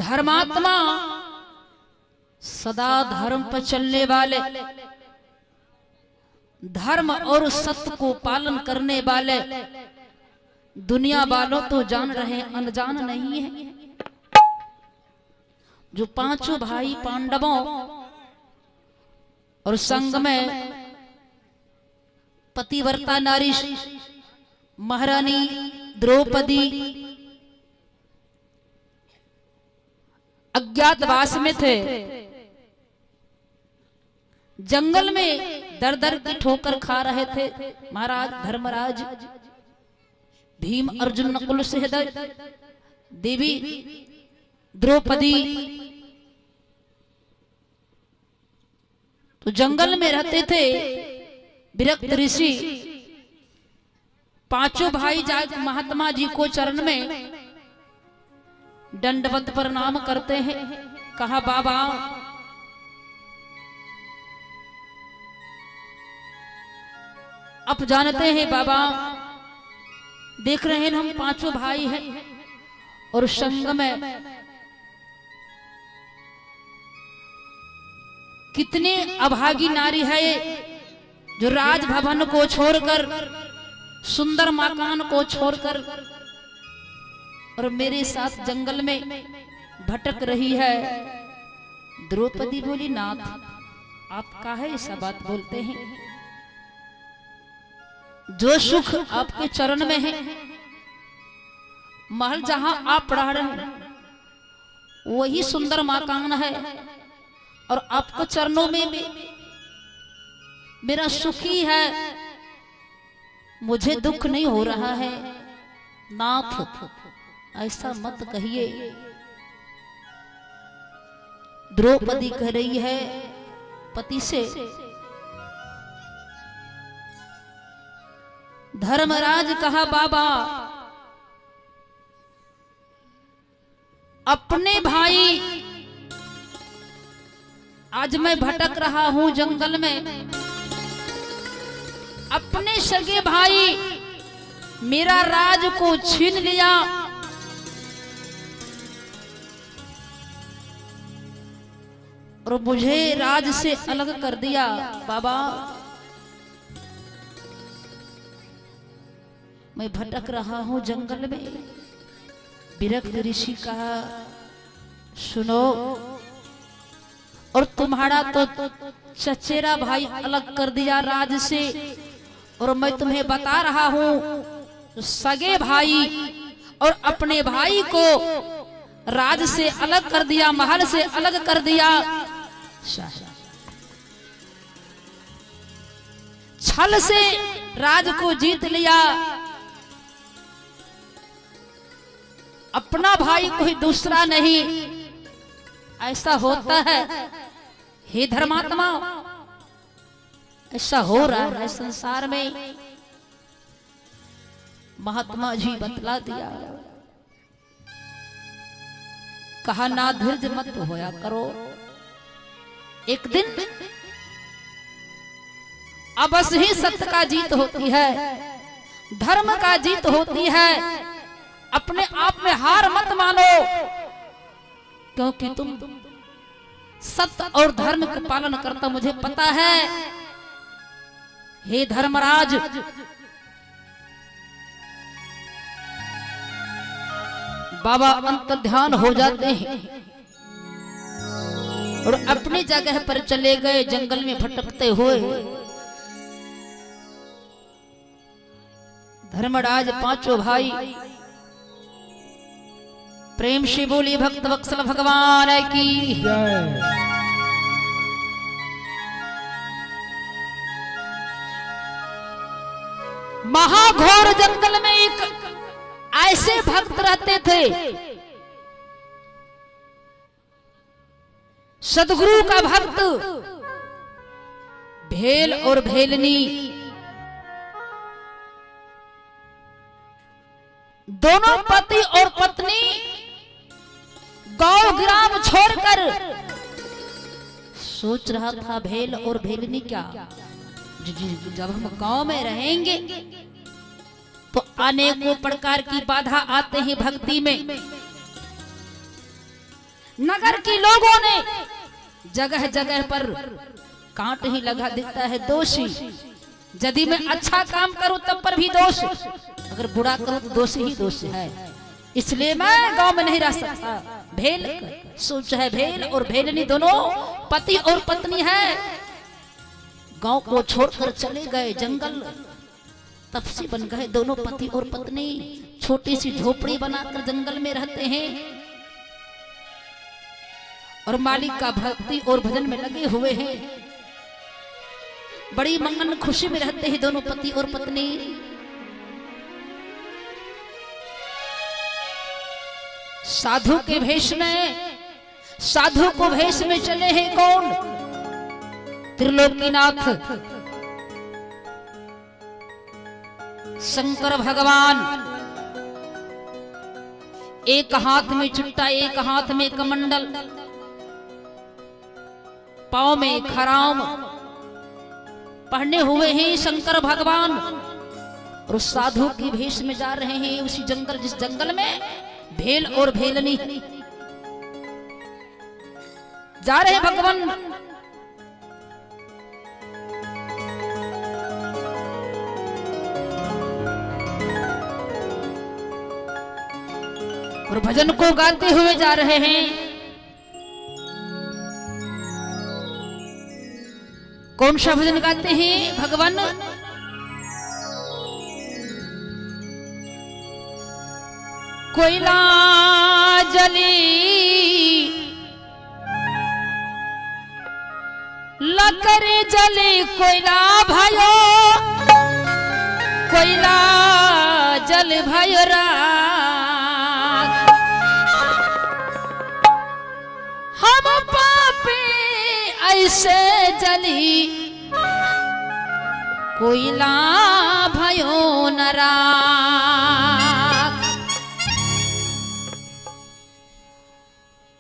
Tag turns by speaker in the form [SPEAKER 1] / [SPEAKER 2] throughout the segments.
[SPEAKER 1] धर्मात्मा सदा धर्म पर चलने वाले, धर्म और सत्य को पालन करने वाले दुनिया वालों तो जान रहे हैं, अनजान नहीं है। जो पांचों भाई पांडवों और संग में पतिव्रता नारी महारानी द्रौपदी अज्ञातवास में थे, जंगल में दर दर की ठोकर खा रहे थे। महाराज धर्मराज, भीम अर्जुन नकुल सहदेव, देवी द्रौपदी तो जंगल में रहते थे। विरक्त ऋषि पांचों भाई जाकर महात्मा जी को चरण में दंडवत प्रणाम करते हैं। कहा बाबा अब जानते हैं बाबा, देख रहे हैं हम पांचों भाई हैं और संग में कितने अभागी नारी है जो राजभवन को छोड़कर, सुंदर मकान को छोड़कर और मेरे साथ जंगल में भटक रही है। द्रौपदी बोली, नाथ आप काहे ऐसा बात बोलते हैं? जो सुख आपके चरण में है, महल जहां आप रह रहे हैं वही सुंदर मकान है और आपके चरणों में मेरा सुख ही है, मुझे दुख नहीं हो रहा है। नाथ ऐसा मत कहिए। द्रौपदी कह रही है पति से, धर्मराज कहा बाबा अपने भाई, आज मैं भटक रहा हूं जंगल में, अपने सगे भाई मेरा राज को छीन लिया, और मुझे राज से अलग कर दिया। बाबा मैं भटक रहा हूं जंगल में। विरक्त ऋषि कहा सुनो, और तुम्हारा तो चचेरा भाई अलग कर दिया राज से, और मैं तुम्हें बता रहा हूं सगे भाई और अपने भाई को राज से अलग कर दिया, महल से अलग कर दिया, छल से राज को जीत लिया, अपना भाई कोई दूसरा नहीं। ऐसा होता है हे धर्मात्मा, ऐसा हो रहा है संसार में। महात्मा जी बतला दिया, कहा ना धीरज मत होया करो, एक दिन अवश्य ही सत्य का जीत होती है, धर्म का जीत होती है। अपने आप में हार मत मानो, क्योंकि तुम सत्य और धर्म का पालन करता मुझे पता है। हे धर्मराज, बाबा अंतर ध्यान हो जाते हैं और अपनी जगह पर चले गए जंगल में भटकते हुए। धर्मराज पांचों भाई प्रेम से बोली भक्त वत्सल भगवान की जय। महाघोर जंगल में एक ऐसे भक्त रहते थे, सदगुरु का भक्त, भेल और भेलनी दोनों पति और पत्नी गांव ग्राम छोड़कर सोच रहा था भेल और भेलनी क्या, जब हम गांव में रहेंगे तो अनेकों प्रकार की बाधा आते हैं भक्ति में, नगर के लोगों ने जगह जगह पर कांट ही लगा देता है दोषी। यदि मैं अच्छा काम करूं तब पर भी दोष, अगर बुरा करूं तो दोष ही दोष है। इसलिए मैं गांव में नहीं रह सकता। भेल सोच है, भेल और भेलनी दोनों पति और पत्नी है। गांव को छोड़कर चले गए जंगल, तब से बन गए दोनों पति और पत्नी। छोटी सी झोपड़ी बनाकर जंगल में रहते हैं और मालिक का भक्ति और भजन में लगे हुए हैं। बड़ी मंगन खुशी में रहते हैं दोनों पति और पत्नी। साधु के भेष में, साधु को भेष में चले हैं कौन? त्रिलोकीनाथ शंकर भगवान। एक हाथ में चुट्टा, एक हाथ में कमंडल, पांव में खराम पहने हुए हैं शंकर भगवान। और साधु की भेष में जा रहे हैं उसी जंगल, जिस जंगल में भेल और भेलनी जा रहे हैं भगवान। और भजन को गाते हुए जा रहे हैं। कौन सा भजन गाते हैं भगवान? कोयला जली लकर जले कोयला भयो, कोयला जल भयो राख। हम पापी ऐसे जली कोयला भयो न राख।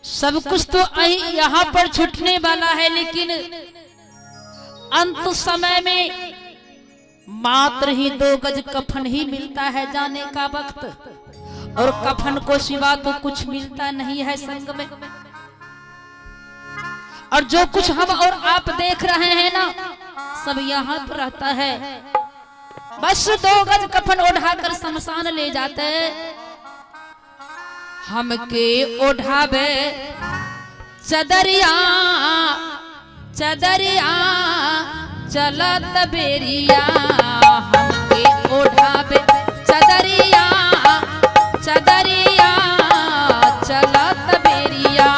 [SPEAKER 1] सब कुछ तो यहाँ पर छूटने वाला है, लेकिन अंत समय में मात्र ही 2 गज कफन ही मिलता है जाने का वक्त, और कफन को सिवा तो कुछ मिलता नहीं है संग में। और जो कुछ हम और आप देख रहे हैं ना, सब यहाँ पर रहता है। बस 2 गज कफन ओढ़ाकर शमशान ले जाते। हमके ओढ़ावे चदरिया चदरिया चलत बेरिया, हमके ओढ़ावे चदरिया चदरिया चलत बेरिया।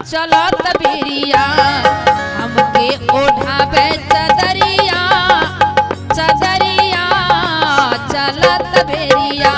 [SPEAKER 1] चलत बेरिया हमके ओढ़ावे चदरिया चदरिया चलत बेरिया।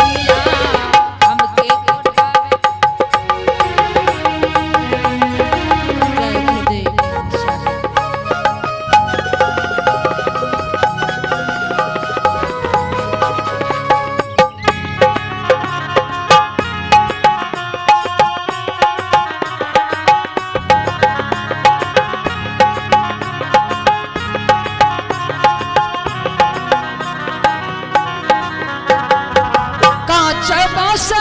[SPEAKER 1] बेरिया हमके उठावे। जय गुरुदेव।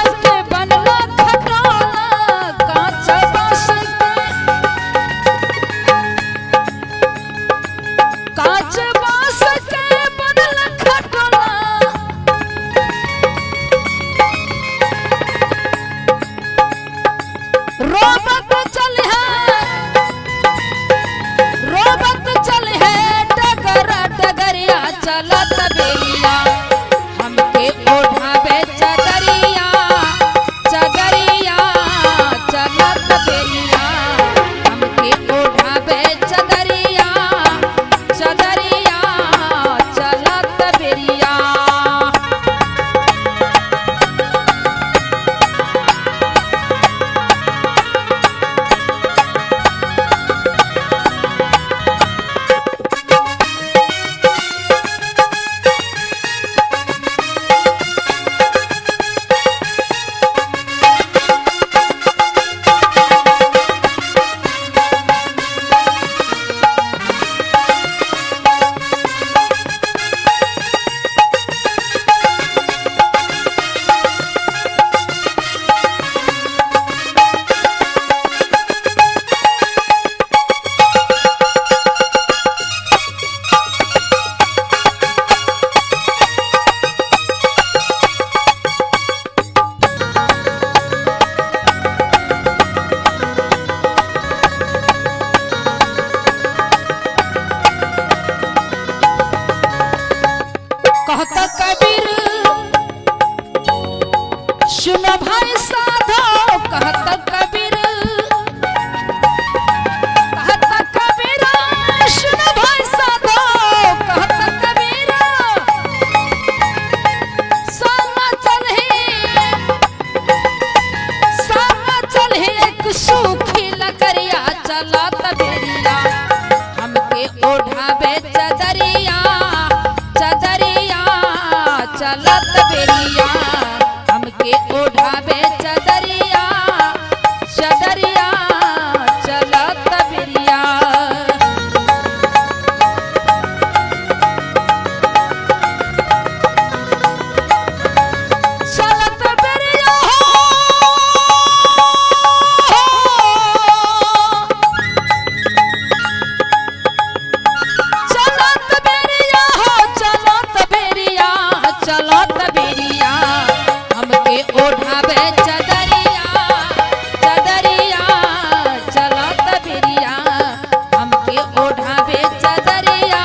[SPEAKER 1] चलत बेरिया हमके ओढ़ावे चदरिया चदरिया चलत बेरिया हमके ओढ़ावे चदरिया चदरिया चलत बेरिया। कहता कबीर सुनो भाई साधो, कहता कबीर सुनो भाई साधो, कहता कबीर संग चल एक सूखी लकड़िया चलत बेरिया हमके ओढ़ावे चदरिया चदरिया चलत बेरिया हमके ओढ़ावे चदरिया चदरिया चलत बेरिया। चलत बेरिया चलत बेरिया चलत बेरिया चलत बेरिया हमके ओढ़ावे चदरिया चदरिया चलत बेरिया हमके ओढ़ावे चदरिया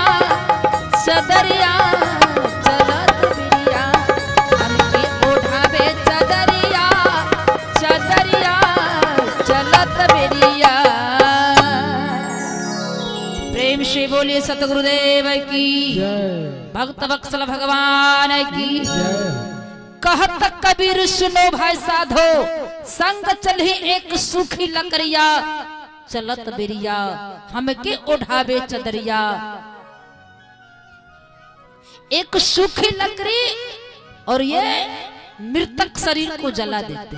[SPEAKER 1] चदरिया चलत बेरिया हमके ओढ़ावे चदरिया चदरिया चलत बेरिया। प्रेम से बोलिए सतगुरुदेव की, भक्त वत्सल भगवान की। कहत कबीर सुनो भाई साधो, संग चलही एक सूखी लकड़िया चलत बेरिया हमके ओढ़ावे चदरिया। एक सूखी लकड़ी और ये मृतक शरीर को जला देते।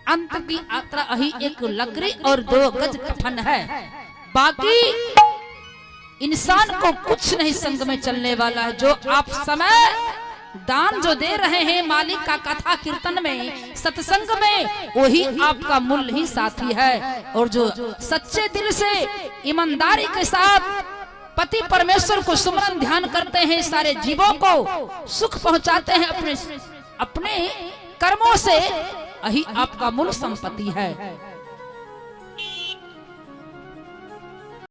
[SPEAKER 1] अंत की यात्रा अही एक लकड़ी और 2 गज कफन है, बाकी इंसान को कुछ नहीं संग में चलने वाला है। जो आप समय दान जो दे रहे हैं मालिक का कथा कीर्तन में सत्संग में, वही आपका मूल ही साथी है। और जो सच्चे दिल से ईमानदारी के साथ पति परमेश्वर को सुमरन ध्यान करते हैं, सारे जीवों को सुख पहुंचाते हैं अपने कर्मों से, यही आपका मूल संपत्ति है।